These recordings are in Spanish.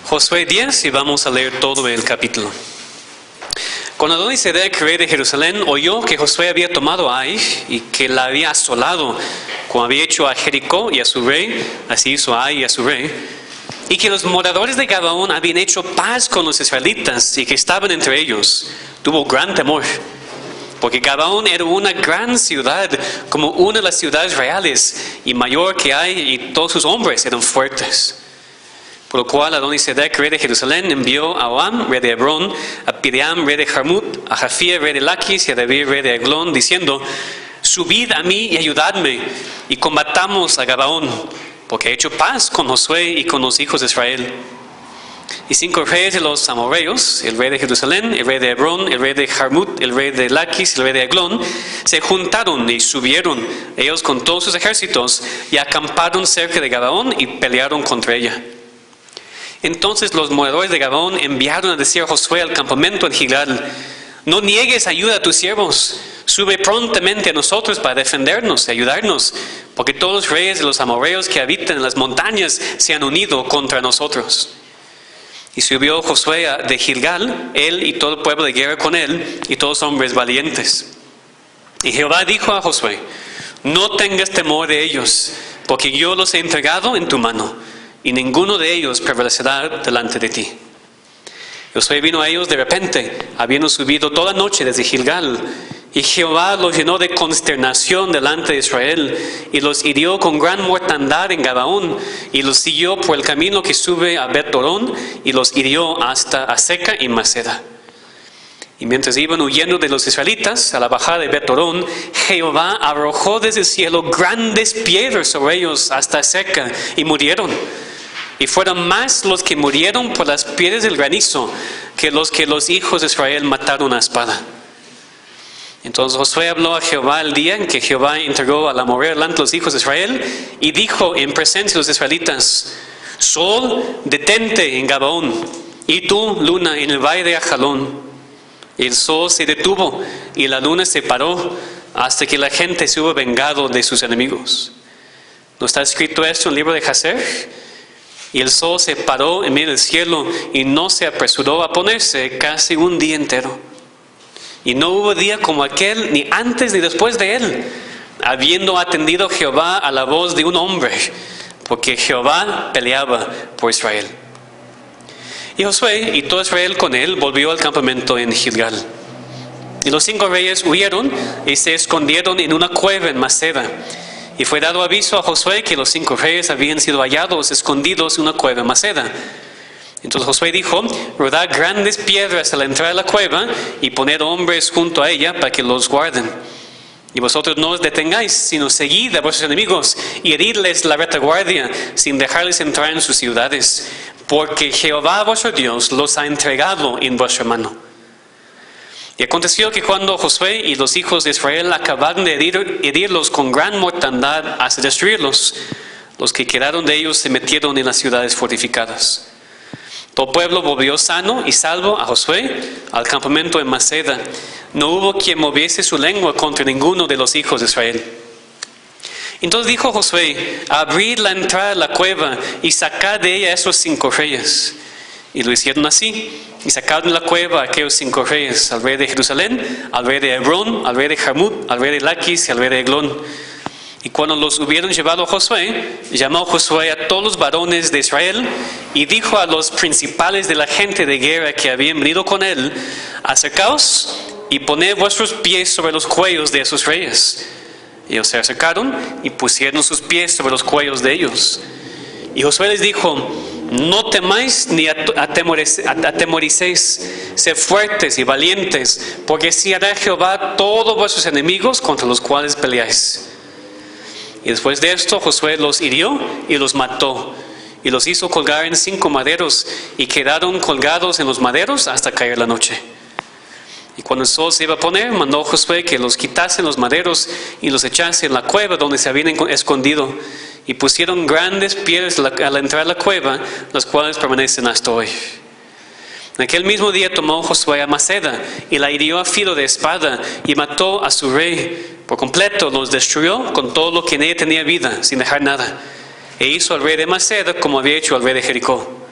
Josué 10 y vamos a leer todo el capítulo. Cuando Adonisedec, rey de Jerusalén, oyó que Josué había tomado a Ai y que la había asolado, como había hecho a Jericó y a su rey, así hizo a Ai y a su rey, y que los moradores de Gabaón habían hecho paz con los israelitas y que estaban entre ellos, tuvo gran temor, porque Gabaón era una gran ciudad, como una de las ciudades reales, y mayor que Ai, y todos sus hombres eran fuertes. Por lo cual Adonisedec, rey de Jerusalén, envió a Oam, rey de Hebrón, a Piream, rey de Jarmut, a Jafía, rey de Laquis, y a David, rey de Eglón, diciendo: subid a mí y ayudadme, y combatamos a Gabaón, porque he hecho paz con Josué y con los hijos de Israel. Y 5 reyes de los amorreos, el rey de Jerusalén, el rey de Hebrón, el rey de Jarmut, el rey de Laquis, el rey de Eglón, se juntaron y subieron, ellos con todos sus ejércitos, y acamparon cerca de Gabaón y pelearon contra ella. Entonces los moradores de Gabaón enviaron a decir a Josué al campamento en Gilgal: no niegues ayuda a tus siervos, sube prontamente a nosotros para defendernos y ayudarnos, porque todos los reyes de los amorreos que habitan en las montañas se han unido contra nosotros. Y subió Josué de Gilgal, él y todo el pueblo de guerra con él, y todos hombres valientes. Y Jehová dijo a Josué: no tengas temor de ellos, porque yo los he entregado en tu mano, y ninguno de ellos prevalecerá delante de ti. Josué vino a ellos de repente, habiendo subido toda noche desde Gilgal, y Jehová los llenó de consternación delante de Israel, y los hirió con gran mortandad en Gabaón, y los siguió por el camino que sube a Bet-Torón, y los hirió hasta Aseca y Maceda. Y mientras iban huyendo de los israelitas a la bajada de Bet-Torón, Jehová arrojó desde el cielo grandes piedras sobre ellos hasta Aseca, y murieron. Y fueron más los que murieron por las piedras del granizo que los hijos de Israel mataron a espada. Entonces Josué habló a Jehová el día en que Jehová entregó al amorreo delante de los hijos de Israel, y dijo en presencia de los israelitas: sol, detente en Gabaón, y tú, luna, en el valle de Ajalón. Y el sol se detuvo y la luna se paró hasta que la gente se hubo vengado de sus enemigos. ¿No está escrito esto en el libro de Jaser? Y el sol se paró en medio del cielo y no se apresuró a ponerse casi un día entero. Y no hubo día como aquel, ni antes ni después de él, habiendo atendido Jehová a la voz de un hombre, porque Jehová peleaba por Israel. Y Josué y todo Israel con él volvió al campamento en Gilgal. Y los 5 reyes huyeron y se escondieron en una cueva en Maceda. Y fue dado aviso a Josué que los 5 reyes habían sido hallados escondidos en una cueva en Maceda. Entonces Josué dijo: rodad grandes piedras a la entrada de la cueva y poned hombres junto a ella para que los guarden. Y vosotros no os detengáis, sino seguid a vuestros enemigos y heridles la retaguardia, sin dejarles entrar en sus ciudades, porque Jehová vuestro Dios los ha entregado en vuestra mano. Y aconteció que cuando Josué y los hijos de Israel acabaron de herirlos con gran mortandad hasta destruirlos, los que quedaron de ellos se metieron en las ciudades fortificadas. Todo el pueblo volvió sano y salvo a Josué al campamento en Maceda. No hubo quien moviese su lengua contra ninguno de los hijos de Israel. Entonces dijo Josué: abrid la entrada de la cueva y sacad de ella esos 5 reyes. Y lo hicieron así, y sacaron de la cueva a aquellos 5 reyes: al rey de Jerusalén, al rey de Hebrón, al rey de Jarmut, al rey de Laquis y al rey de Eglón. Y cuando los hubieron llevado a Josué, llamó Josué a todos los varones de Israel, y dijo a los principales de la gente de guerra que habían venido con él: acercaos y poned vuestros pies sobre los cuellos de esos reyes. Y ellos se acercaron y pusieron sus pies sobre los cuellos de ellos. Y Josué les dijo: no temáis ni atemoricéis, sed fuertes y valientes, porque así hará Jehová todos vuestros enemigos contra los cuales peleáis. Y después de esto Josué los hirió y los mató, y los hizo colgar en 5 maderos, y quedaron colgados en los maderos hasta caer la noche. Y cuando el sol se iba a poner, mandó Josué que los quitasen los maderos y los echase en la cueva donde se habían escondido. Y pusieron grandes piedras a la entrada de la cueva, las cuales permanecen hasta hoy. En aquel mismo día tomó Josué a Maceda y la hirió a filo de espada y mató a su rey. Por completo los destruyó con todo lo que en ella tenía vida, sin dejar nada. E hizo al rey de Maceda como había hecho al rey de Jericó.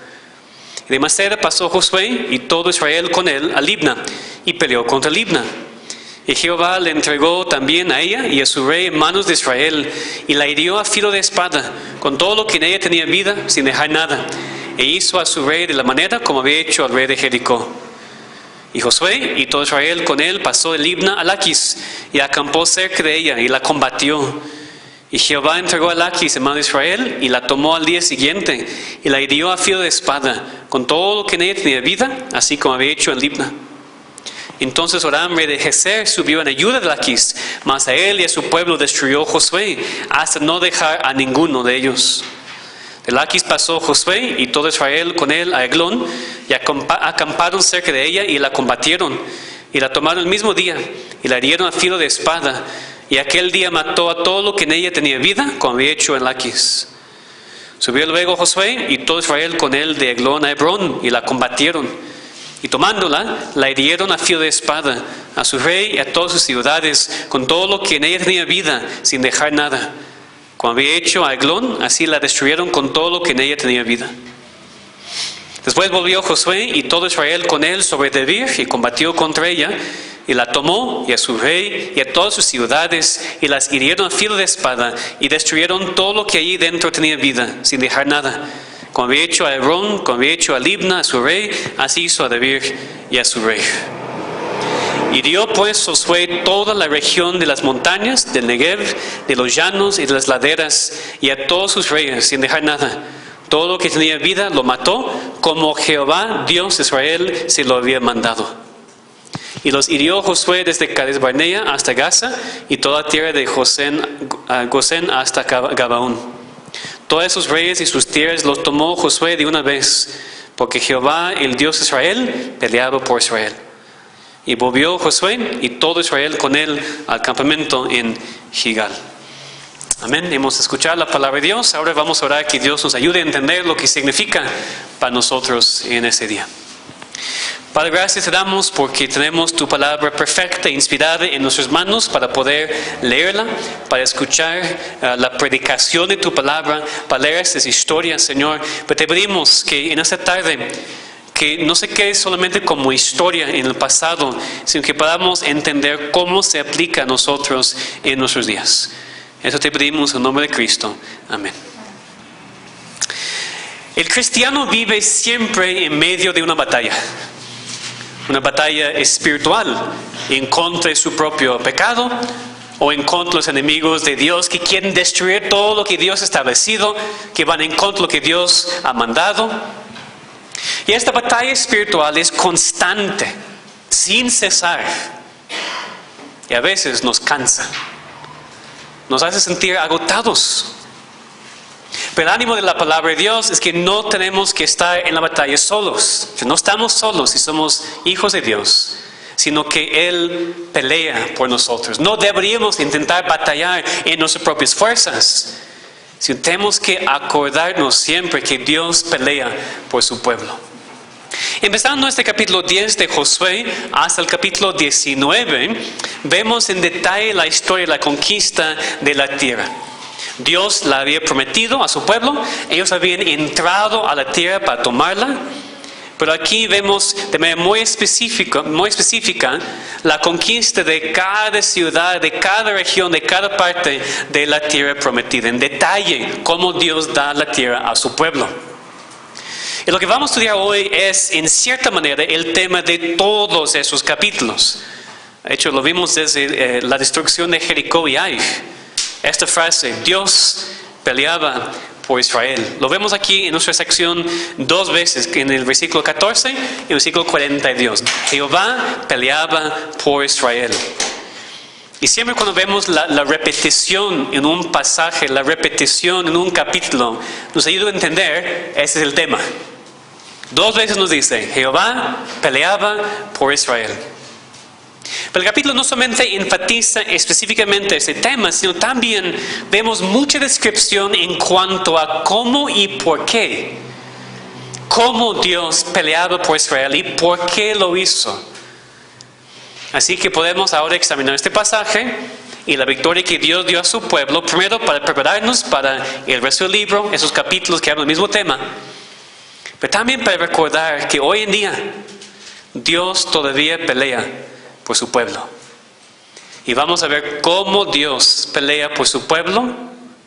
Y de Maceda pasó Josué y todo Israel con él a Libna, y peleó contra Libna. Y Jehová le entregó también a ella y a su rey en manos de Israel, y la hirió a filo de espada, con todo lo que en ella tenía vida, sin dejar nada. E hizo a su rey de la manera como había hecho al rey de Jericó. Y Josué y todo Israel con él pasó de Libna a Laquis, y acampó cerca de ella, y la combatió. Y Jehová entregó a Laquis en manos de Israel, y la tomó al día siguiente, y la hirió a filo de espada, con todo lo que en ella tenía vida, así como había hecho en Libna. Entonces Joram, rey de Gezer, subió en ayuda de Laquis, mas a él y a su pueblo destruyó Josué, hasta no dejar a ninguno de ellos. De Laquis pasó Josué y todo Israel con él a Eglón, y acamparon cerca de ella y la combatieron, y la tomaron el mismo día, y la hirieron a filo de espada, y aquel día mató a todo lo que en ella tenía vida, como había hecho en Laquis. Subió luego Josué y todo Israel con él de Eglón a Hebrón, y la combatieron. Y tomándola, la hirieron a filo de espada, a su rey y a todas sus ciudades, con todo lo que en ella tenía vida, sin dejar nada. Como había hecho a Eglón, así la destruyeron con todo lo que en ella tenía vida. Después volvió Josué y todo Israel con él sobre Debir, y combatió contra ella, y la tomó, y a su rey, y a todas sus ciudades, y las hirieron a filo de espada, y destruyeron todo lo que allí dentro tenía vida, sin dejar nada. Como había hecho a Hebrón, como había hecho a Libna, a su rey, así hizo a Debir y a su rey. Hirió pues Josué toda la región de las montañas, del Negev, de los llanos y de las laderas, y a todos sus reyes, sin dejar nada. Todo lo que tenía vida lo mató, como Jehová, Dios de Israel, se lo había mandado. Y los hirió Josué desde Cades Barnea hasta Gaza, y toda la tierra de Gosén hasta Gabaón. Todos esos reyes y sus tierras los tomó Josué de una vez, porque Jehová, el Dios de Israel, peleaba por Israel. Y volvió Josué y todo Israel con él al campamento en Gilgal. Amén. Hemos escuchado la palabra de Dios. Ahora vamos a orar que Dios nos ayude a entender lo que significa para nosotros en este día. Padre, gracias te damos porque tenemos tu palabra perfecta, inspirada en nuestras manos para poder leerla, para escuchar la predicación de tu palabra, para leer estas historias, Señor. Pero te pedimos que en esta tarde, que no se quede solamente como historia en el pasado, sino que podamos entender cómo se aplica a nosotros en nuestros días. Eso te pedimos en nombre de Cristo. Amén. El cristiano vive siempre en medio de una batalla espiritual, en contra de su propio pecado, o en contra de los enemigos de Dios que quieren destruir todo lo que Dios ha establecido, que van en contra de lo que Dios ha mandado. Y esta batalla espiritual es constante, sin cesar, y a veces nos cansa, nos hace sentir agotados. Pero el ánimo de la palabra de Dios es que no tenemos que estar en la batalla solos. Que no estamos solos si somos hijos de Dios, sino que Él pelea por nosotros. No deberíamos intentar batallar en nuestras propias fuerzas, sino tenemos que acordarnos siempre que Dios pelea por su pueblo. Empezando este capítulo 10 de Josué hasta el capítulo 19, vemos en detalle la historia de la conquista de la tierra. Dios la había prometido a su pueblo, ellos habían entrado a la tierra para tomarla, pero aquí vemos de manera muy específica la conquista de cada ciudad, de cada región, de cada parte de la tierra prometida, en detalle cómo Dios da la tierra a su pueblo. Y lo que vamos a estudiar hoy es, en cierta manera, el tema de todos esos capítulos. De hecho, lo vimos desde la destrucción de Jericó y Ai. Esta frase, Dios peleaba por Israel. Lo vemos aquí en nuestra sección dos veces, en el versículo 14 y el versículo 42. Jehová peleaba por Israel. Y siempre cuando vemos la repetición en un pasaje, la repetición en un capítulo, nos ayuda a entender, ese es el tema. Dos veces nos dice, Jehová peleaba por Israel. Pero el capítulo no solamente enfatiza específicamente ese tema, sino también vemos mucha descripción en cuanto a cómo y por qué. Cómo Dios peleaba por Israel y por qué lo hizo. Así que podemos ahora examinar este pasaje y la victoria que Dios dio a su pueblo, primero para prepararnos para el resto del libro, esos capítulos que hablan del mismo tema. pero también para recordar que hoy en día Dios todavía pelea por su pueblo. Y vamos a ver cómo Dios pelea por su pueblo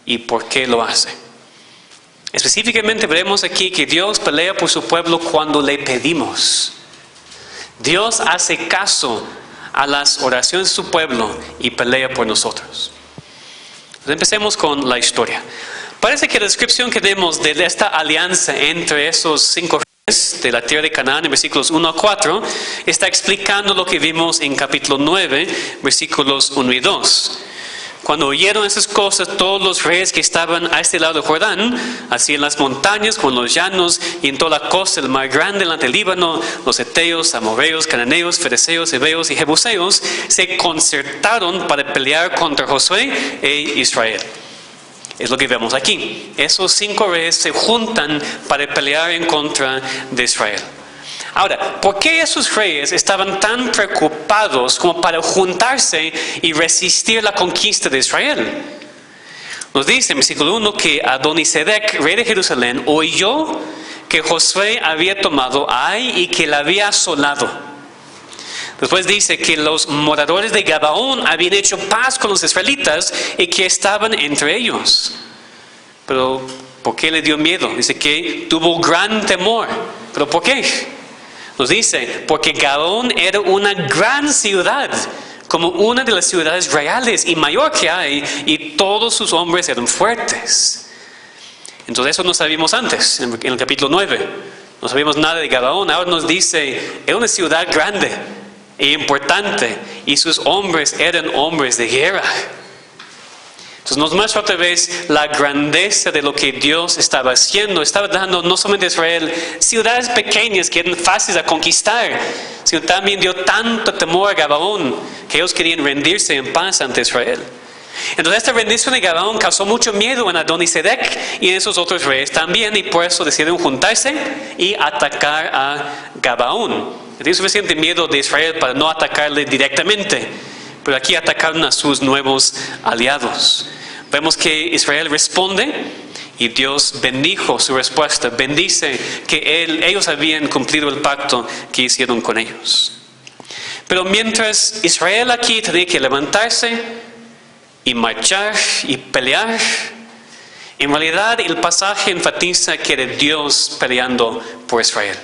y por qué lo hace. Específicamente veremos aquí que Dios pelea por su pueblo cuando le pedimos. Dios hace caso a las oraciones de su pueblo y pelea por nosotros. Entonces empecemos con la historia. Parece que la descripción que demos de esta alianza entre esos 5 reyes de la tierra de Canaán en versículos 1 a 4 está explicando lo que vimos en capítulo 9, versículos 1 y 2. Cuando oyeron esas cosas, todos los reyes que estaban a este lado del Jordán, así en las montañas como en los llanos y en toda la costa del mar grande delante del Líbano, los heteos, amorreos, cananeos, fereceos, heveos y jebuseos, se concertaron para pelear contra Josué e Israel. Es lo que vemos aquí. Esos 5 reyes se juntan para pelear en contra de Israel. Ahora, ¿por qué esos reyes estaban tan preocupados como para juntarse y resistir la conquista de Israel? Nos dice en versículo 1 que Adonisedec, rey de Jerusalén, oyó que Josué había tomado a Ai y que la había asolado. Después dice que los moradores de Gabaón habían hecho paz con los israelitas y que estaban entre ellos. Pero, ¿por qué le dio miedo? Dice que tuvo gran temor. ¿Pero por qué? Nos dice, porque Gabaón era una gran ciudad, como una de las ciudades reales y mayor que hay, y todos sus hombres eran fuertes. Entonces eso no sabíamos antes, en el capítulo 9. No sabíamos nada de Gabaón. Ahora nos dice, era una ciudad grande e importante, y sus hombres eran hombres de guerra. Entonces nos muestra otra vez la grandeza de lo que Dios estaba haciendo. Estaba dando no solamente a Israel ciudades pequeñas que eran fáciles de conquistar, sino también dio tanto temor a Gabaón que ellos querían rendirse en paz ante Israel. Entonces esta rendición de Gabaón causó mucho miedo en Adonisedec y en esos otros reyes también, y por eso decidieron juntarse y atacar a Gabaón. Tienen suficiente miedo de Israel para no atacarle directamente, pero aquí atacaron a sus nuevos aliados. Vemos que Israel responde y Dios bendijo su respuesta. Bendice que ellos habían cumplido el pacto que hicieron con ellos. Pero mientras Israel aquí tenía que levantarse y marchar y pelear, en realidad el pasaje enfatiza que era Dios peleando por Israel.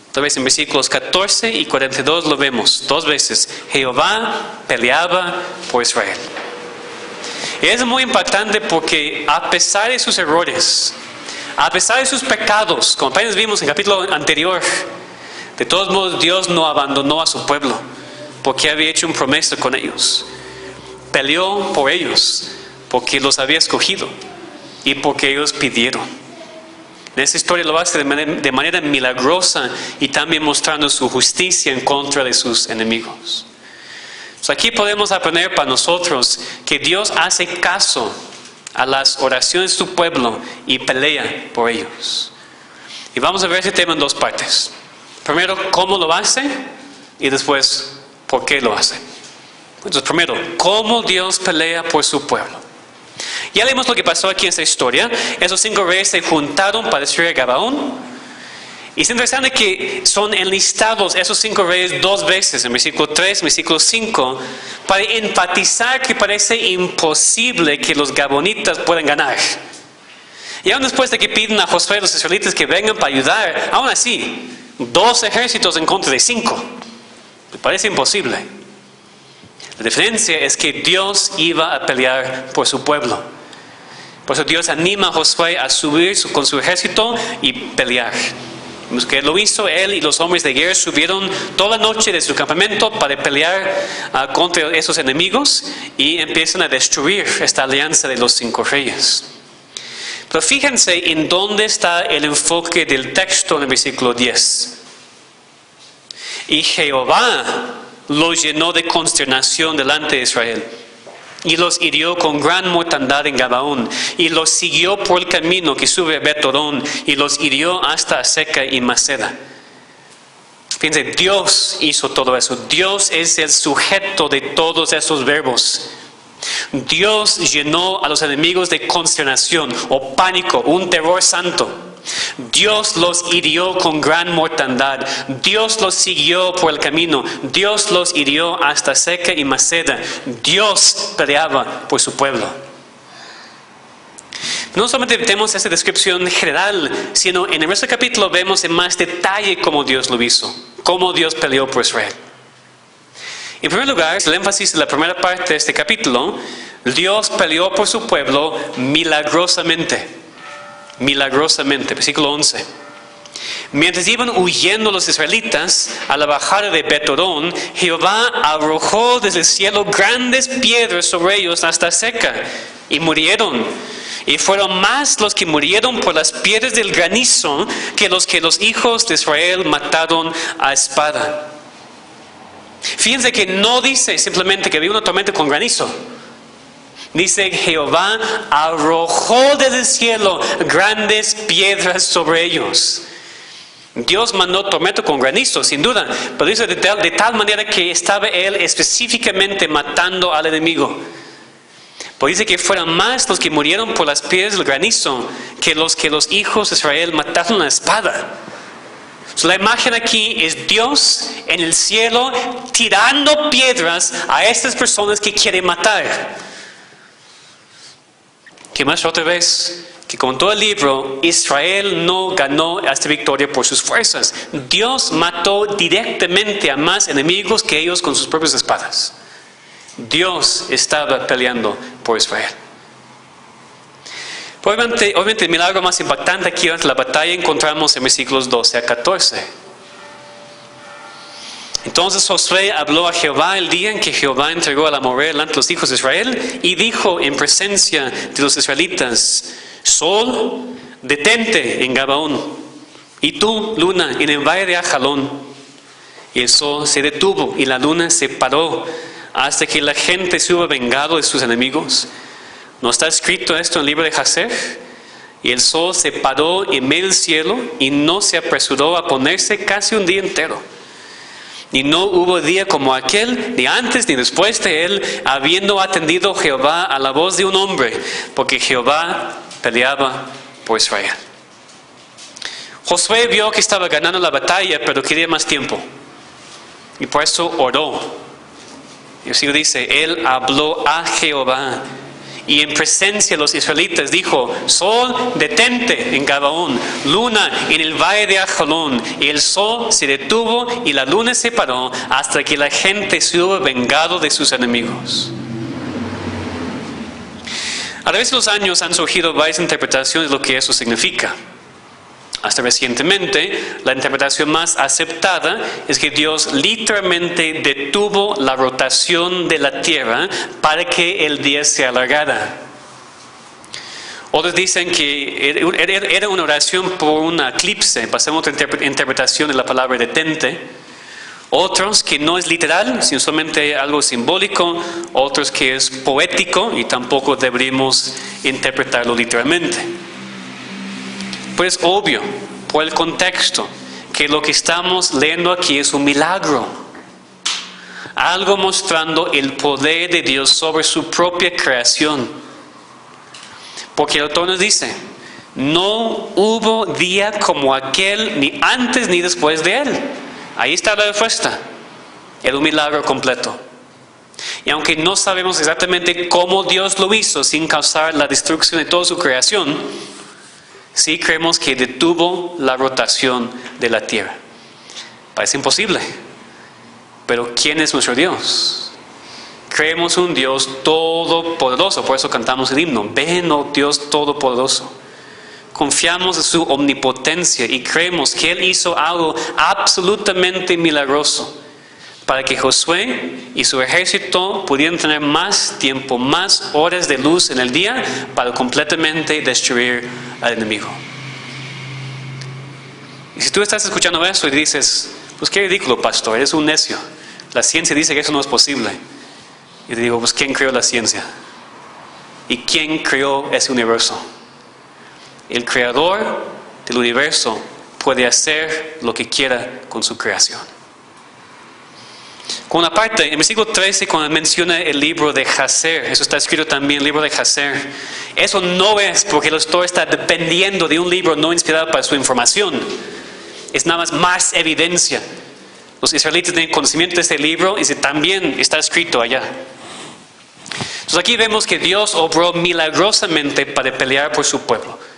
Otra vez en versículos 14 y 42 lo vemos 2 veces. Jehová peleaba por Israel. Y es muy impactante porque a pesar de sus errores, a pesar de sus pecados, como apenas vimos en el capítulo anterior, de todos modos Dios no abandonó a su pueblo porque había hecho una promesa con ellos. Peleó por ellos porque los había escogido y porque ellos pidieron. En esta historia lo hace de manera milagrosa y también mostrando su justicia en contra de sus enemigos. Entonces aquí podemos aprender para nosotros que Dios hace caso a las oraciones de su pueblo y pelea por ellos. Y vamos a ver ese tema en 2 partes. Primero, cómo lo hace, y después, por qué lo hace. Entonces primero, cómo Dios pelea por su pueblo. Ya leímos lo que pasó aquí en esta historia. Esos 5 reyes se juntaron para destruir a Gabaón. Y es interesante que son enlistados esos 5 reyes 2 veces, en versículo 3, versículo 5, para enfatizar que parece imposible que los gabonitas puedan ganar. Y aún después de que piden a Josué y los israelitas que vengan para ayudar, aún así, 2 ejércitos en contra de 5. Me parece imposible. La diferencia es que Dios iba a pelear por su pueblo. Por eso Dios anima a Josué a subir con su ejército y pelear. Que lo hizo él, y los hombres de guerra subieron toda la noche de su campamento para pelear contra esos enemigos y empiezan a destruir esta alianza de los 5 reyes. Pero fíjense en dónde está el enfoque del texto en el versículo 10. Y Jehová los llenó de consternación delante de Israel, y los hirió con gran mortandad en Gabaón, y los siguió por el camino que sube a Bet-Horón, y los hirió hasta Aseca y Maceda. Fíjense, Dios hizo todo eso. Dios es el sujeto de todos esos verbos. Dios llenó a los enemigos de consternación o pánico, un terror santo. Dios los hirió con gran mortandad. Dios los siguió por el camino. Dios los hirió hasta Seca y Maceda. Dios peleaba por su pueblo. No solamente tenemos esta descripción general, sino en el resto del capítulo vemos en más detalle cómo Dios lo hizo, cómo Dios peleó por Israel. En primer lugar, el énfasis de la primera parte de este capítulo, Dios peleó por su pueblo milagrosamente. Milagrosamente, versículo 11. Mientras iban huyendo los israelitas a la bajada de Betorón, Jehová arrojó desde el cielo grandes piedras sobre ellos hasta Seca, y murieron. Y fueron más los que murieron por las piedras del granizo que los hijos de Israel mataron a espada. Fíjense que no dice simplemente que había una tormenta con granizo. Dice, Jehová arrojó desde el cielo grandes piedras sobre ellos. Dios mandó tormenta con granizo, sin duda, pero dice de tal manera que estaba él específicamente matando al enemigo. Pues dice que fueron más los que murieron por las piedras del granizo que los hijos de Israel mataron a la espada. La imagen aquí es Dios en el cielo tirando piedras a estas personas que quiere matar. Que más otra vez, que con todo el libro, Israel no ganó esta victoria por sus fuerzas. Dios mató directamente a más enemigos que ellos con sus propias espadas. Dios estaba peleando por Israel. Obviamente el milagro más impactante aquí durante la batalla encontramos en versículos 12 a 14. Entonces Josué habló a Jehová el día en que Jehová entregó al amorreo delante de los hijos de Israel, y dijo en presencia de los israelitas: Sol, detente en Gabaón, y tú, luna, en el valle de Ajalón. Y el sol se detuvo y la luna se paró hasta que la gente se hubo vengado de sus enemigos. ¿No está escrito esto en el libro de Jacer? Y el sol se paró en medio del cielo y no se apresuró a ponerse casi un día entero. Y no hubo día como aquel, ni antes ni después de él, habiendo atendido Jehová a la voz de un hombre, porque Jehová peleaba por Israel. Josué vio que estaba ganando la batalla, pero quería más tiempo. Y por eso oró. Y así dice, él habló a Jehová. Y en presencia de los israelitas dijo: Sol, detente en Gabaón, luna en el valle de Ajalón. Y el sol se detuvo y la luna se paró hasta que la gente se hubo vengado de sus enemigos. A través de los años han surgido varias interpretaciones de lo que eso significa. Hasta recientemente, la interpretación más aceptada es que Dios literalmente detuvo la rotación de la tierra para que el día se alargara. Otros dicen que era una oración por un eclipse. Pasemos a otra interpretación de la palabra detente. Otros que no es literal, sino solamente algo simbólico. Otros que es poético y tampoco deberíamos interpretarlo literalmente. Pues obvio, por el contexto, que lo que estamos leyendo aquí es un milagro. Algo mostrando el poder de Dios sobre su propia creación. Porque el autor nos dice, no hubo día como aquel, ni antes ni después de él. Ahí está la respuesta. Era un milagro completo. Y aunque no sabemos exactamente cómo Dios lo hizo sin causar la destrucción de toda su creación, sí creemos que detuvo la rotación de la tierra. Parece imposible, pero ¿quién es nuestro Dios? Creemos un Dios todopoderoso, por eso cantamos el himno, ven, oh Dios todopoderoso. Confiamos en su omnipotencia y creemos que Él hizo algo absolutamente milagroso para que Josué y su ejército pudieran tener más tiempo, más horas de luz en el día para completamente destruir al enemigo. Y si tú estás escuchando eso y dices, pues qué ridículo, pastor, eres un necio. La ciencia dice que eso no es posible. Y te digo, pues ¿quién creó la ciencia? ¿Y quién creó ese universo? El creador del universo puede hacer lo que quiera con su creación. Con una parte, en el versículo 13, cuando menciona el libro de Jazer, eso está escrito también, el libro de Jazer. Eso no es porque el autor está dependiendo de un libro no inspirado para su información. Es nada más evidencia. Los israelitas tienen conocimiento de este libro y también está escrito allá. Entonces aquí vemos que Dios obró milagrosamente para pelear por su pueblo.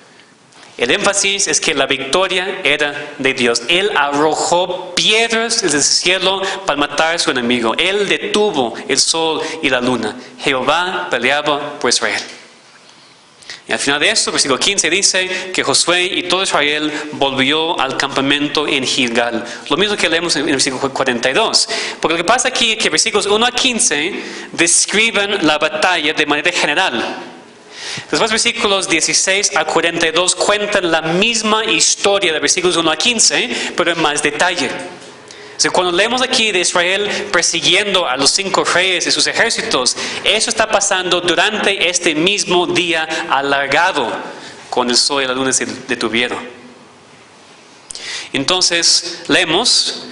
El énfasis es que la victoria era de Dios. Él arrojó piedras desde el cielo para matar a su enemigo. Él detuvo el sol y la luna. Jehová peleaba por Israel. Y al final de esto, versículo 15 dice que Josué y todo Israel volvió al campamento en Gilgal. Lo mismo que leemos en el versículo 42. Porque lo que pasa aquí es que versículos 1 a 15 describen la batalla de manera general. Después versículos 16 a 42 cuentan la misma historia de versículos 1 a 15, pero en más detalle. O sea, cuando leemos aquí de Israel persiguiendo a los 5 reyes y sus ejércitos, eso está pasando durante este mismo día alargado, cuando el sol y la luna se detuvieron. Entonces, leemos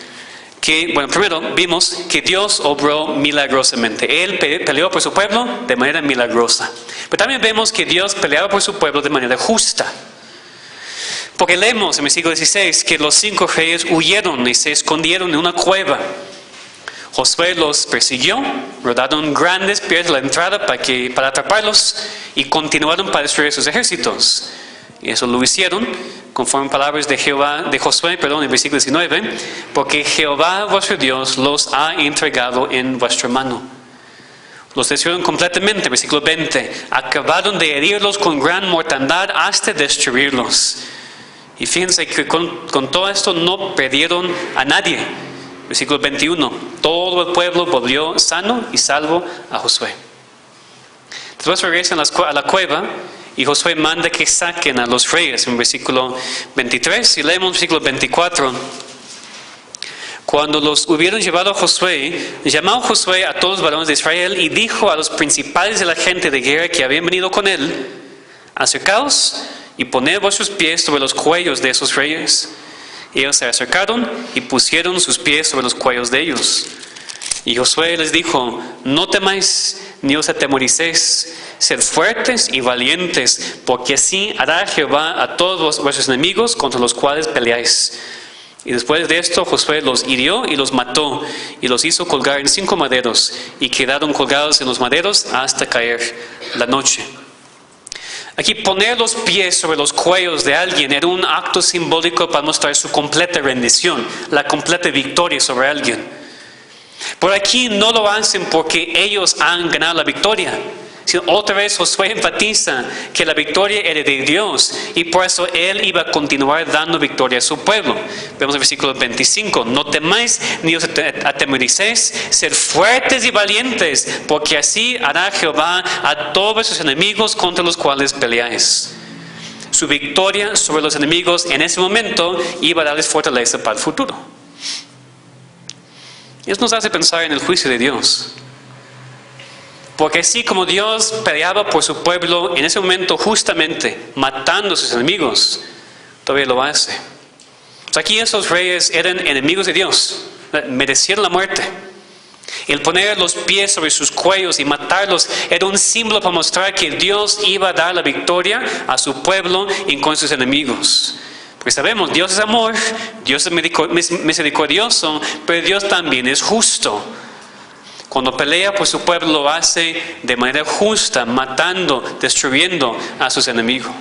que, primero vimos que Dios obró milagrosamente. Él peleó por su pueblo de manera milagrosa. Pero también vemos que Dios peleaba por su pueblo de manera justa. Porque leemos en el versículo 16 que los 5 reyes huyeron y se escondieron en una cueva. Josué los persiguió, rodaron grandes piedras a la entrada para atraparlos y continuaron para destruir sus ejércitos. Y eso lo hicieron conforme palabras de Josué, en el versículo 19, porque Jehová vuestro Dios los ha entregado en vuestra mano. Los destruyeron completamente, versículo 20, acabaron de herirlos con gran mortandad hasta destruirlos. Y fíjense que con todo esto no perdieron a nadie. Versículo 21, todo el pueblo volvió sano y salvo a Josué. Después regresan a la cueva y Josué manda que saquen a los reyes en versículo 23. Y leemos versículo 24. Cuando los hubieron llevado a Josué, llamó Josué a todos los varones de Israel y dijo a los principales de la gente de guerra que habían venido con él: acercaos y poned vuestros pies sobre los cuellos de esos reyes. Ellos se acercaron y pusieron sus pies sobre los cuellos de ellos. Y Josué les dijo: no temáis ni os atemoricéis, sed fuertes y valientes, porque así hará Jehová a todos vuestros enemigos contra los cuales peleáis. Y después de esto Josué los hirió y los mató, y los hizo colgar en 5 maderos, y quedaron colgados en los maderos hasta caer la noche. Aquí poner los pies sobre los cuellos de alguien era un acto simbólico para mostrar su completa rendición, la completa victoria sobre alguien. Por aquí no lo hacen porque ellos han ganado la victoria, sino otra vez Josué enfatiza que la victoria era de Dios y por eso él iba a continuar dando victoria a su pueblo. Vemos el versículo 25: no temáis ni os atemoricéis, sed fuertes y valientes, porque así hará Jehová a todos sus enemigos contra los cuales peleáis. Su victoria sobre los enemigos en ese momento iba a darles fortaleza para el futuro. Eso nos hace pensar en el juicio de Dios. Porque así como Dios peleaba por su pueblo en ese momento justamente, matando a sus enemigos, todavía lo hace. Aquí esos reyes eran enemigos de Dios, merecieron la muerte. El poner los pies sobre sus cuellos y matarlos era un símbolo para mostrar que Dios iba a dar la victoria a su pueblo en contra de sus enemigos. Porque sabemos, Dios es amor, Dios es misericordioso, pero Dios también es justo. Cuando pelea por su pueblo lo hace de manera justa, matando, destruyendo a sus enemigos.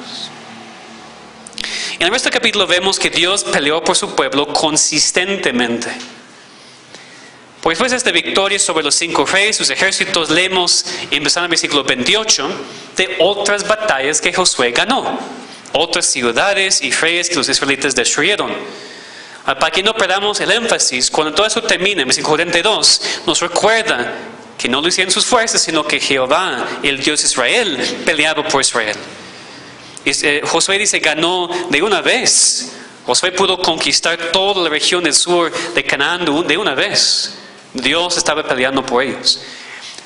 En el resto del capítulo vemos que Dios peleó por su pueblo consistentemente. Pues después de esta victoria sobre los 5 reyes, sus ejércitos, leemos, empezando en el versículo 28, de otras batallas que Josué ganó. Otras ciudades y reyes que los israelitas destruyeron. Para que no perdamos el énfasis, cuando todo eso termina, en el versículo 42, nos recuerda que no lo hicieron sus fuerzas, sino que Jehová, el Dios de Israel, peleaba por Israel. Josué dice, ganó de una vez. Josué pudo conquistar toda la región del sur de Canaán de una vez. Dios estaba peleando por ellos.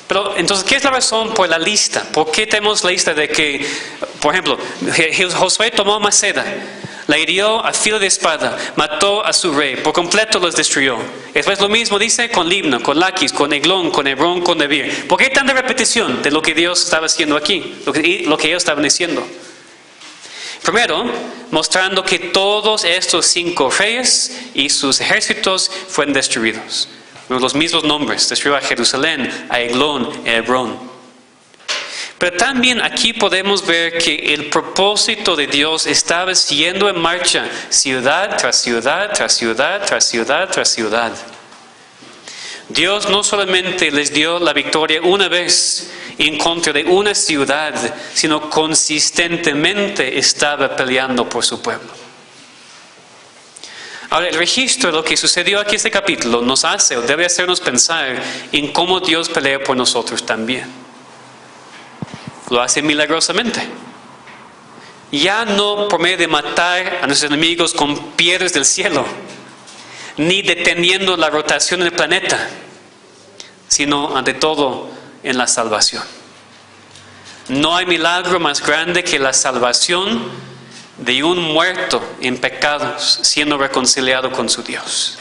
Pero entonces, ¿qué es la razón por la lista? ¿Por qué tenemos la lista de que, por ejemplo, Josué tomó Maceda? La hirió a filo de espada, mató a su rey, por completo los destruyó. Después lo mismo dice con Libna, con Laquis, con Eglón, con Hebrón, con Debir. ¿Por qué tanta repetición de lo que Dios estaba haciendo aquí? Lo que ellos estaban diciendo. Primero, mostrando que todos estos 5 reyes y sus ejércitos fueron destruidos. Los mismos nombres, destruyó a Jerusalén, a Eglón, a Hebrón. Pero también aquí podemos ver que el propósito de Dios estaba siguiendo en marcha ciudad tras ciudad, tras ciudad, tras ciudad, tras ciudad. Dios no solamente les dio la victoria una vez en contra de una ciudad, sino consistentemente estaba peleando por su pueblo. Ahora, el registro de lo que sucedió aquí en este capítulo nos hace o debe hacernos pensar en cómo Dios pelea por nosotros también. Lo hace milagrosamente. Ya no por medio de matar a nuestros enemigos con piedras del cielo, ni deteniendo la rotación del planeta, sino ante todo en la salvación. No hay milagro más grande que la salvación de un muerto en pecados siendo reconciliado con su Dios.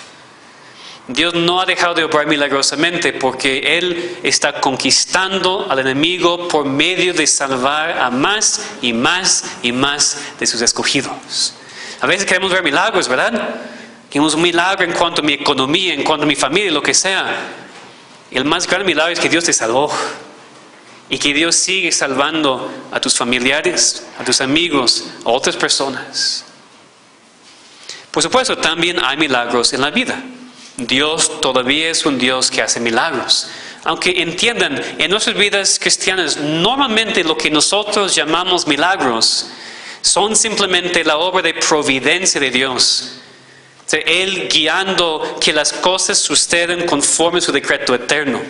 Dios no ha dejado de obrar milagrosamente porque Él está conquistando al enemigo por medio de salvar a más y más y más de sus escogidos. A veces queremos ver milagros, ¿verdad? Queremos un milagro en cuanto a mi economía, en cuanto a mi familia, lo que sea. El más grande milagro es que Dios te salvó y que Dios sigue salvando a tus familiares, a tus amigos, a otras personas. Por supuesto, también hay milagros en la vida. Dios todavía es un Dios que hace milagros. Aunque entiendan, en nuestras vidas cristianas, normalmente lo que nosotros llamamos milagros son simplemente la obra de providencia de Dios. O sea, Él guiando que las cosas sucedan conforme a su decreto eterno.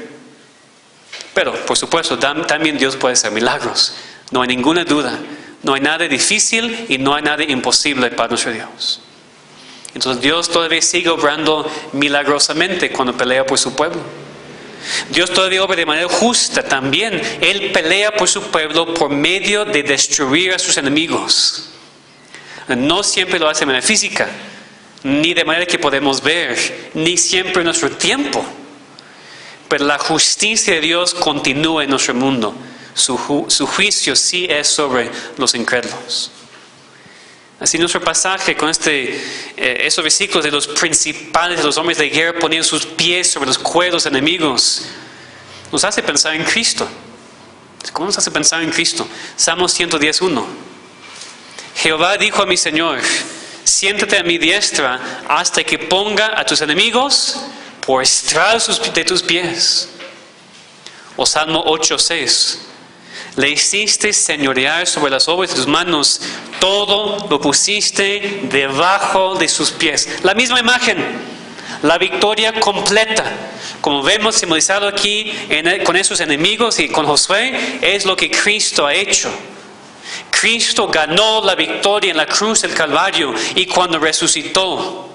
Pero, por supuesto, también Dios puede hacer milagros. No hay ninguna duda. No hay nada difícil y no hay nada imposible para nuestro Dios. Entonces Dios todavía sigue obrando milagrosamente cuando pelea por su pueblo. Dios todavía obra de manera justa también. Él pelea por su pueblo por medio de destruir a sus enemigos. No siempre lo hace de manera física, ni de manera que podemos ver, ni siempre en nuestro tiempo. Pero la justicia de Dios continúa en nuestro mundo. Su juicio sí es sobre los incrédulos. Así nuestro pasaje con esos versículos de los principales de los hombres de guerra poniendo sus pies sobre los cuellos enemigos, nos hace pensar en Cristo. ¿Cómo nos hace pensar en Cristo? Salmos 110:1. Jehová dijo a mi Señor, siéntate a mi diestra hasta que ponga a tus enemigos por estrado de tus pies. O Salmo 8:6. Le hiciste señorear sobre las obras de tus manos, todo lo pusiste debajo de sus pies. La misma imagen, la victoria completa. Como vemos simbolizado aquí con esos enemigos y con Josué, es lo que Cristo ha hecho. Cristo ganó la victoria en la cruz del Calvario y cuando resucitó,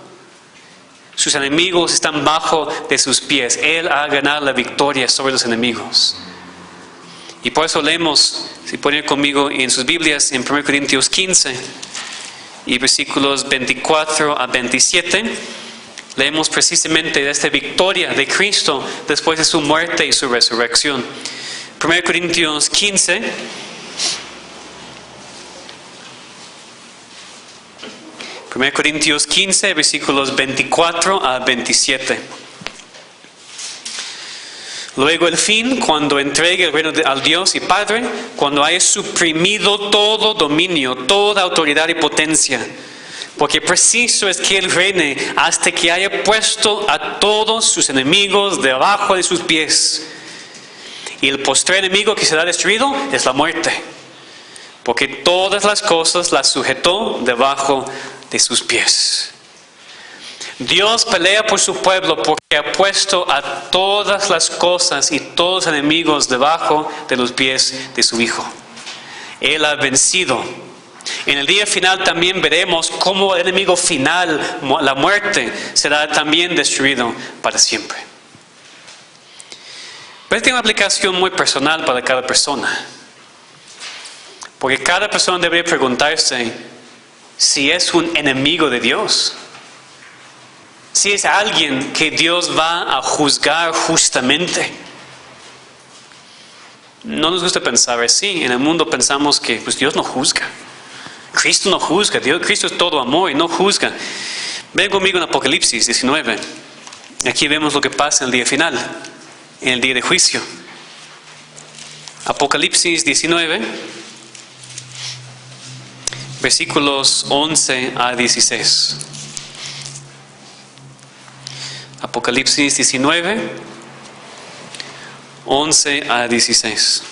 sus enemigos están bajo de sus pies. Él ha ganado la victoria sobre los enemigos. Y por eso leemos, si ponen conmigo en sus Biblias, en 1 Corintios 15 y versículos 24 a 27, leemos precisamente de esta victoria de Cristo después de su muerte y su resurrección. 1 Corintios 15, versículos 24 a 27. Luego el fin, cuando entregue el reino al Dios y Padre, cuando haya suprimido todo dominio, toda autoridad y potencia. Porque preciso es que Él reine hasta que haya puesto a todos sus enemigos debajo de sus pies. Y el postrer enemigo que será destruido es la muerte. Porque todas las cosas las sujetó debajo de sus pies. Dios pelea por su pueblo porque ha puesto a todas las cosas y todos los enemigos debajo de los pies de su Hijo. Él ha vencido. En el día final también veremos cómo el enemigo final, la muerte, será también destruido para siempre. Pero tiene una aplicación muy personal para cada persona. Porque cada persona debería preguntarse, si es un enemigo de Dios. Si es alguien que Dios va a juzgar justamente. No nos gusta pensar así. En el mundo pensamos que pues, Dios no juzga. Cristo no juzga. Cristo es todo amor y no juzga. Ven conmigo en Apocalipsis 19. Aquí vemos lo que pasa en el día final, en el día de juicio. Apocalipsis 19, versículos 11 a 16. Apocalipsis 19, 11 a 16.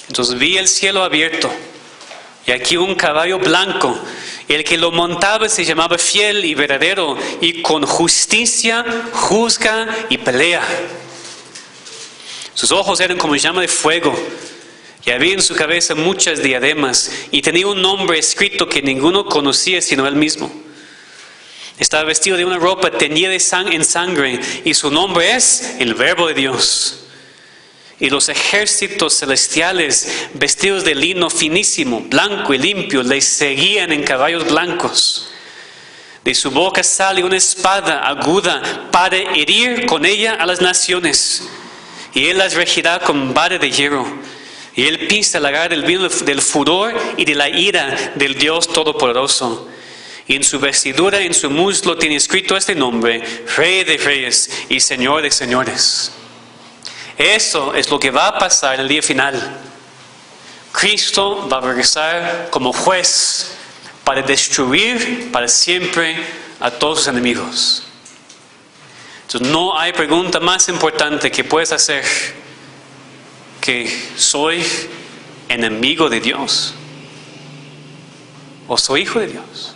Entonces vi el cielo abierto, y aquí un caballo blanco. El que lo montaba se llamaba Fiel y Verdadero, y con justicia juzga y pelea. Sus ojos eran como llama de fuego, y había en su cabeza muchas diademas, y tenía un nombre escrito que ninguno conocía sino él mismo. Estaba vestido de una ropa teñida en sangre, y su nombre es el Verbo de Dios. Y los ejércitos celestiales, vestidos de lino finísimo, blanco y limpio, le seguían en caballos blancos. De su boca sale una espada aguda para herir con ella a las naciones. Y él las regirá con vara de hierro. Y él pisa el lagar del vino del furor y de la ira del Dios Todopoderoso. Y en su vestidura, en su muslo, tiene escrito este nombre: Rey de Reyes y Señor de Señores. Eso es lo que va a pasar en el día final. Cristo va a regresar como juez para destruir para siempre a todos sus enemigos. Entonces no hay pregunta más importante que puedes hacer que ¿soy enemigo de Dios? ¿O soy hijo de Dios?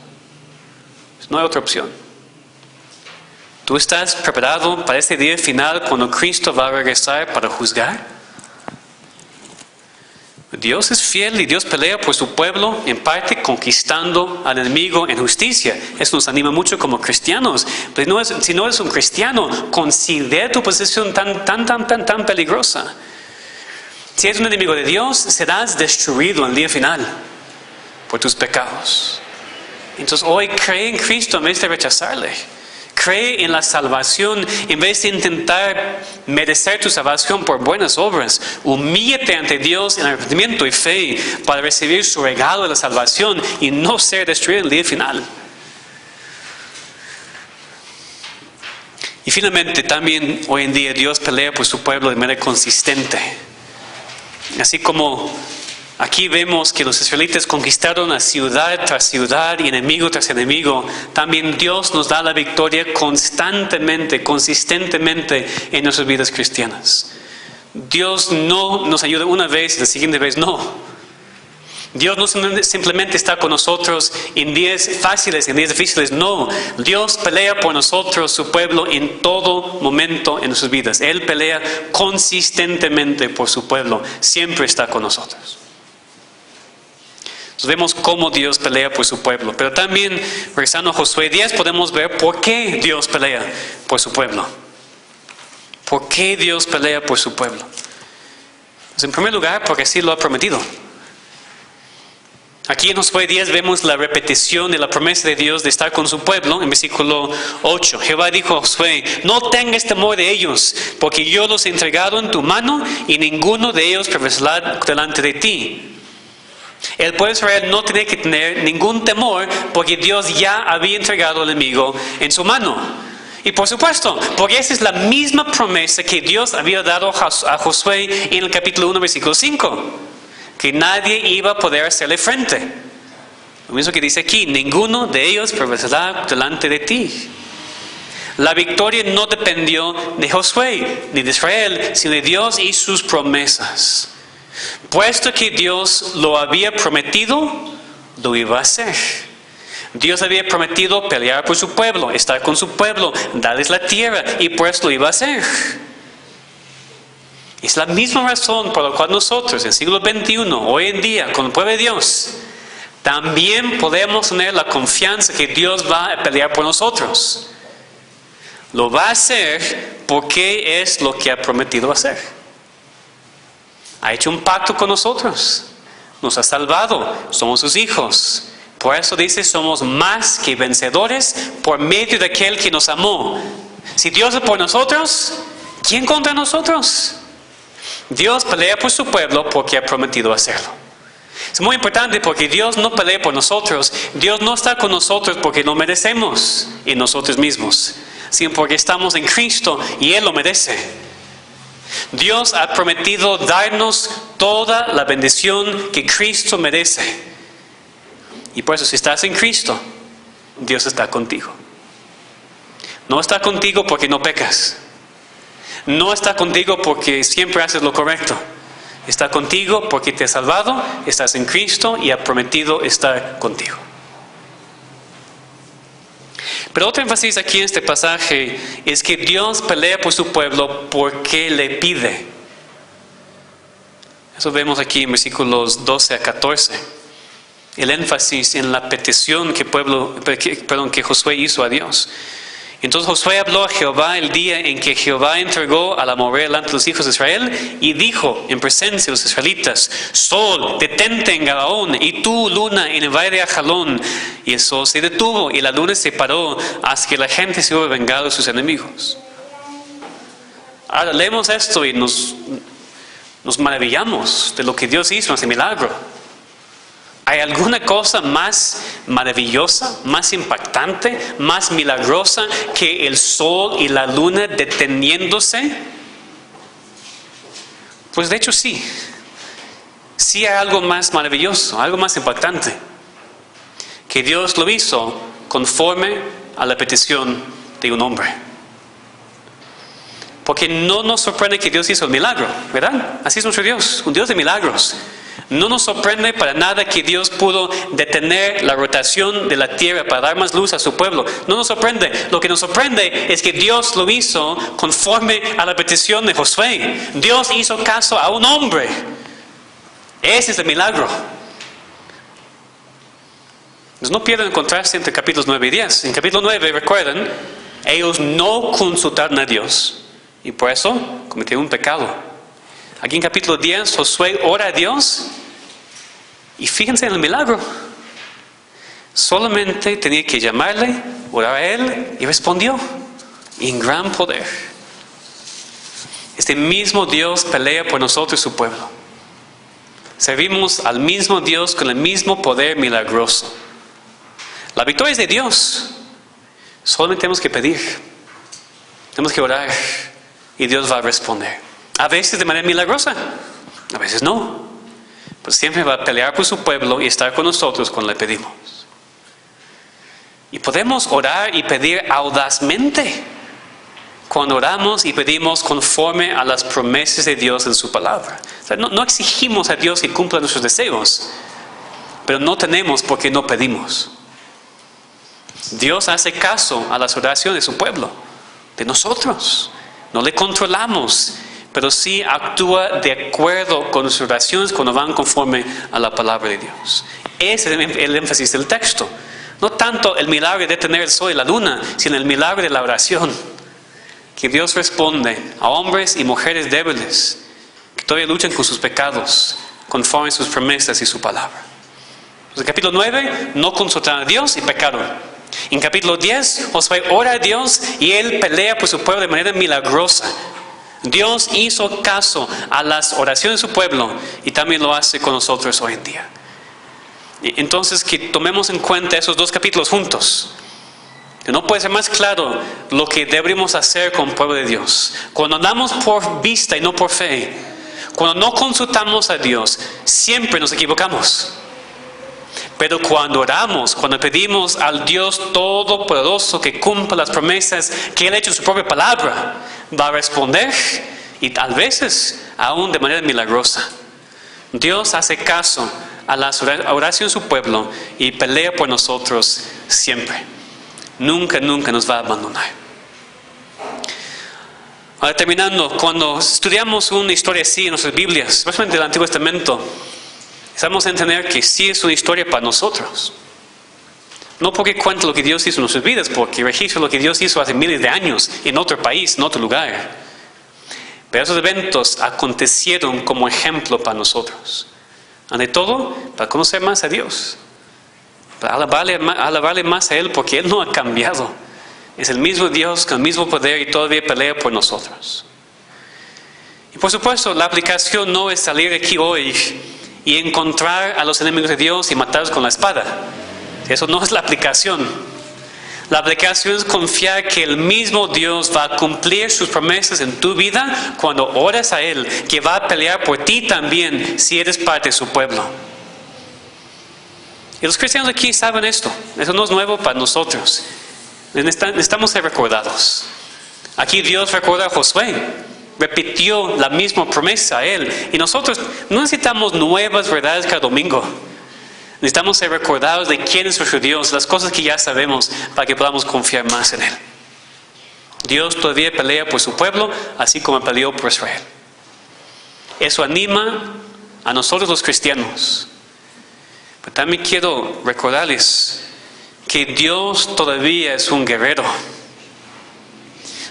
No hay otra opción. ¿Tú estás preparado para este día final cuando Cristo va a regresar para juzgar? Dios es fiel y Dios pelea por su pueblo, en parte conquistando al enemigo en justicia. Eso nos anima mucho como cristianos. Pero si no eres un cristiano, considera tu posición tan peligrosa. Si eres un enemigo de Dios, serás destruido en el día final por tus pecados. Entonces hoy cree en Cristo en vez de rechazarle. Cree en la salvación en vez de intentar merecer tu salvación por buenas obras. Humíllate ante Dios en arrepentimiento y fe para recibir su regalo de la salvación y no ser destruido en el día final. Y finalmente también hoy en día Dios pelea por su pueblo de manera consistente. Así como aquí vemos que los israelitas conquistaron a ciudad tras ciudad y enemigo tras enemigo. También Dios nos da la victoria constantemente, consistentemente en nuestras vidas cristianas. Dios no nos ayuda una vez y la siguiente vez no. Dios no simplemente está con nosotros en días fáciles, en días difíciles. No, Dios pelea por nosotros, su pueblo, en todo momento en nuestras vidas. Él pelea consistentemente por su pueblo. Siempre está con nosotros. Entonces vemos cómo Dios pelea por su pueblo. Pero también, regresando a Josué 10, podemos ver por qué Dios pelea por su pueblo. ¿Por qué Dios pelea por su pueblo? Pues en primer lugar, porque así lo ha prometido. Aquí en Josué 10 vemos la repetición de la promesa de Dios de estar con su pueblo. En versículo 8, Jehová dijo a Josué: no tengas temor de ellos, porque yo los he entregado en tu mano, y ninguno de ellos prevalecerá delante de ti. El pueblo de Israel no tenía que tener ningún temor, porque Dios ya había entregado al enemigo en su mano. Y por supuesto, porque esa es la misma promesa que Dios había dado a Josué en el capítulo 1, versículo 5. Que nadie iba a poder hacerle frente. Lo mismo que dice aquí: ninguno de ellos prevalecerá delante de ti. La victoria no dependió de Josué ni de Israel, sino de Dios y sus promesas. Puesto que Dios lo había prometido, lo iba a hacer. Dios había prometido pelear por su pueblo, estar con su pueblo, darles la tierra, y pues lo iba a hacer. Es la misma razón por la cual nosotros, en el siglo XXI, hoy en día, con el pueblo de Dios, también podemos tener la confianza que Dios va a pelear por nosotros. Lo va a hacer porque es lo que ha prometido hacer. Ha hecho un pacto con nosotros. Nos ha salvado. Somos sus hijos. Por eso dice, somos más que vencedores por medio de aquel que nos amó. Si Dios es por nosotros, ¿quién contra nosotros? Dios pelea por su pueblo porque ha prometido hacerlo. Es muy importante porque Dios no pelea por nosotros. Dios no está con nosotros porque lo merecemos en nosotros mismos, sino porque estamos en Cristo y Él lo merece. Dios ha prometido darnos toda la bendición que Cristo merece. Y por eso, si estás en Cristo, Dios está contigo. No está contigo porque no pecas. No está contigo porque siempre haces lo correcto. Está contigo porque te ha salvado, estás en Cristo y ha prometido estar contigo. Pero otro énfasis aquí en este pasaje es que Dios pelea por su pueblo porque le pide. Eso vemos aquí en versículos 12 a 14. El énfasis en la petición que Josué hizo a Dios. Entonces Josué habló a Jehová el día en que Jehová entregó al amorreo delante de los hijos de Israel y dijo en presencia de los israelitas: Sol, detente en Gabaón, y tú, luna, en el valle de Ajalón. Y el sol se detuvo y la luna se paró hasta que la gente se hubo vengado de sus enemigos. Ahora leemos esto y nos maravillamos de lo que Dios hizo, ese milagro. ¿Hay alguna cosa más maravillosa, más impactante, más milagrosa que el sol y la luna deteniéndose? Pues de hecho sí. Sí hay algo más maravilloso, algo más impactante. Que Dios lo hizo conforme a la petición de un hombre. Porque no nos sorprende que Dios hizo el milagro, ¿verdad? Así es nuestro Dios, un Dios de milagros. No nos sorprende para nada que Dios pudo detener la rotación de la tierra para dar más luz a su pueblo. No nos sorprende. Lo que nos sorprende es que Dios lo hizo conforme a la petición de Josué. Dios hizo caso a un hombre. Ese es el milagro. Entonces no pierdan el contraste entre capítulos 9 y 10. En capítulo 9, recuerden, ellos no consultaron a Dios y por eso cometieron un pecado. Aquí en capítulo 10, Josué ora a Dios y fíjense en el milagro. Solamente tenía que llamarle, orar a Él y respondió en gran poder. Este mismo Dios pelea por nosotros y su pueblo. Servimos al mismo Dios con el mismo poder milagroso. La victoria es de Dios. Solamente tenemos que pedir. Tenemos que orar y Dios va a responder. A veces de manera milagrosa, a veces no. Pero siempre va a pelear por su pueblo y estar con nosotros cuando le pedimos. Y podemos orar y pedir audazmente cuando oramos y pedimos conforme a las promesas de Dios en su palabra. O sea, no exigimos a Dios que cumpla nuestros deseos, pero no tenemos porque no pedimos. Dios hace caso a las oraciones de su pueblo, de nosotros. No le controlamos, pero sí actúa de acuerdo con nuestras oraciones cuando van conforme a la palabra de Dios. Ese es el énfasis del texto. No tanto el milagro de tener el sol y la luna, sino el milagro de la oración. Que Dios responde a hombres y mujeres débiles que todavía luchan con sus pecados, conforme a sus promesas y su palabra. En capítulo 9, no consultaron a Dios y pecaron. En capítulo 10, Josué ora a Dios y Él pelea por su pueblo de manera milagrosa. Dios hizo caso a las oraciones de su pueblo y también lo hace con nosotros hoy en día. Entonces, que tomemos en cuenta esos dos capítulos juntos. Que no puede ser más claro lo que deberíamos hacer con el pueblo de Dios. Cuando andamos por vista y no por fe, cuando no consultamos a Dios, siempre nos equivocamos. Pero cuando oramos, cuando pedimos al Dios Todopoderoso que cumpla las promesas que Él ha hecho en su propia palabra, va a responder y a veces aún de manera milagrosa. Dios hace caso a la oración de su pueblo y pelea por nosotros siempre. Nunca nos va a abandonar. Ahora terminando, cuando estudiamos una historia así en nuestras Biblias, especialmente del Antiguo Testamento, estamos a entender que sí es una historia para nosotros. No porque cuenta lo que Dios hizo en nuestras vidas, porque registra lo que Dios hizo hace miles de años en otro país, en otro lugar. Pero esos eventos acontecieron como ejemplo para nosotros. Ante todo, para conocer más a Dios. Alabarle más a Él porque Él no ha cambiado. Es el mismo Dios con el mismo poder y todavía pelea por nosotros. Y por supuesto, la aplicación no es salir aquí hoy y encontrar a los enemigos de Dios y matarlos con la espada. Eso no es la aplicación. La aplicación es confiar que el mismo Dios va a cumplir sus promesas en tu vida cuando oras a Él, que va a pelear por ti también si eres parte de su pueblo. Y los cristianos aquí saben esto. Eso no es nuevo para nosotros. Necesitamos ser recordados. Aquí Dios recuerda a Josué. Repitió la misma promesa a él. Y nosotros no necesitamos nuevas verdades cada domingo. Necesitamos ser recordados de quién es nuestro Dios, las cosas que ya sabemos, para que podamos confiar más en Él. Dios todavía pelea por su pueblo, así como peleó por Israel. Eso anima a nosotros los cristianos. Pero también quiero recordarles que Dios todavía es un guerrero.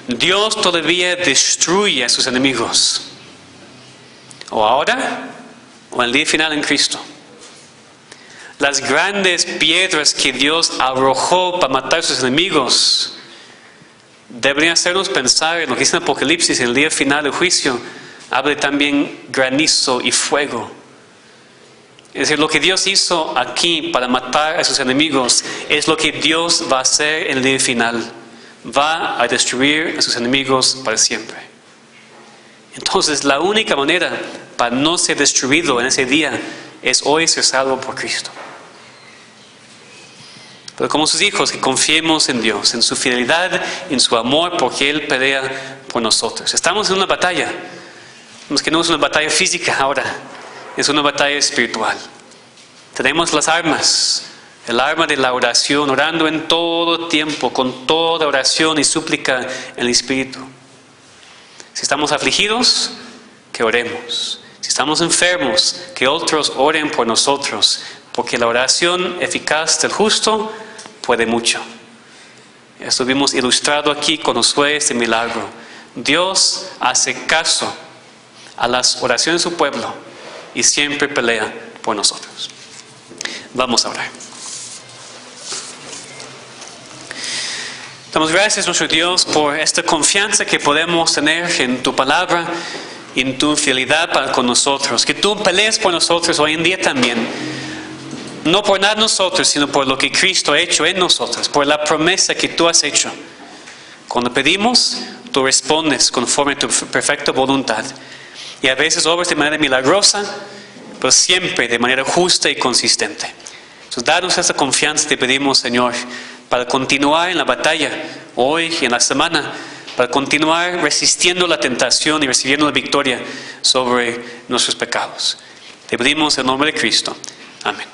Dios todavía destruye a sus enemigos. O ahora, o en el día final en Cristo. Las grandes piedras que Dios arrojó para matar a sus enemigos deberían hacernos pensar en lo que dice en Apocalipsis, en el día final del juicio. Habla también granizo y fuego. Es decir, lo que Dios hizo aquí para matar a sus enemigos es lo que Dios va a hacer en el día final. Va a destruir a sus enemigos para siempre. Entonces, la única manera para no ser destruido en ese día es hoy ser salvo por Cristo. Pero como sus hijos, que confiemos en Dios, en su fidelidad, en su amor, porque Él pelea por nosotros. Estamos en una batalla. Es que no es una batalla física ahora, es una batalla espiritual. Tenemos las armas. El arma de la oración, orando en todo tiempo, con toda oración y súplica en el Espíritu. Si estamos afligidos, que oremos. Si estamos enfermos, que otros oren por nosotros. Porque la oración eficaz del justo puede mucho. Esto vimos ilustrado aquí con Josué, este milagro. Dios hace caso a las oraciones de su pueblo y siempre pelea por nosotros. Vamos a orar. Damos gracias, nuestro Dios, por esta confianza que podemos tener en tu palabra y en tu fidelidad para con nosotros. Que tú pelees por nosotros hoy en día también. No por nada nosotros, sino por lo que Cristo ha hecho en nosotros, por la promesa que tú has hecho. Cuando pedimos, tú respondes conforme a tu perfecta voluntad. Y a veces obras de manera milagrosa, pero siempre de manera justa y consistente. Entonces, danos esa confianza, te pedimos, Señor, para continuar en la batalla hoy y en la semana, para continuar resistiendo la tentación y recibiendo la victoria sobre nuestros pecados. Te pedimos en nombre de Cristo. Amén.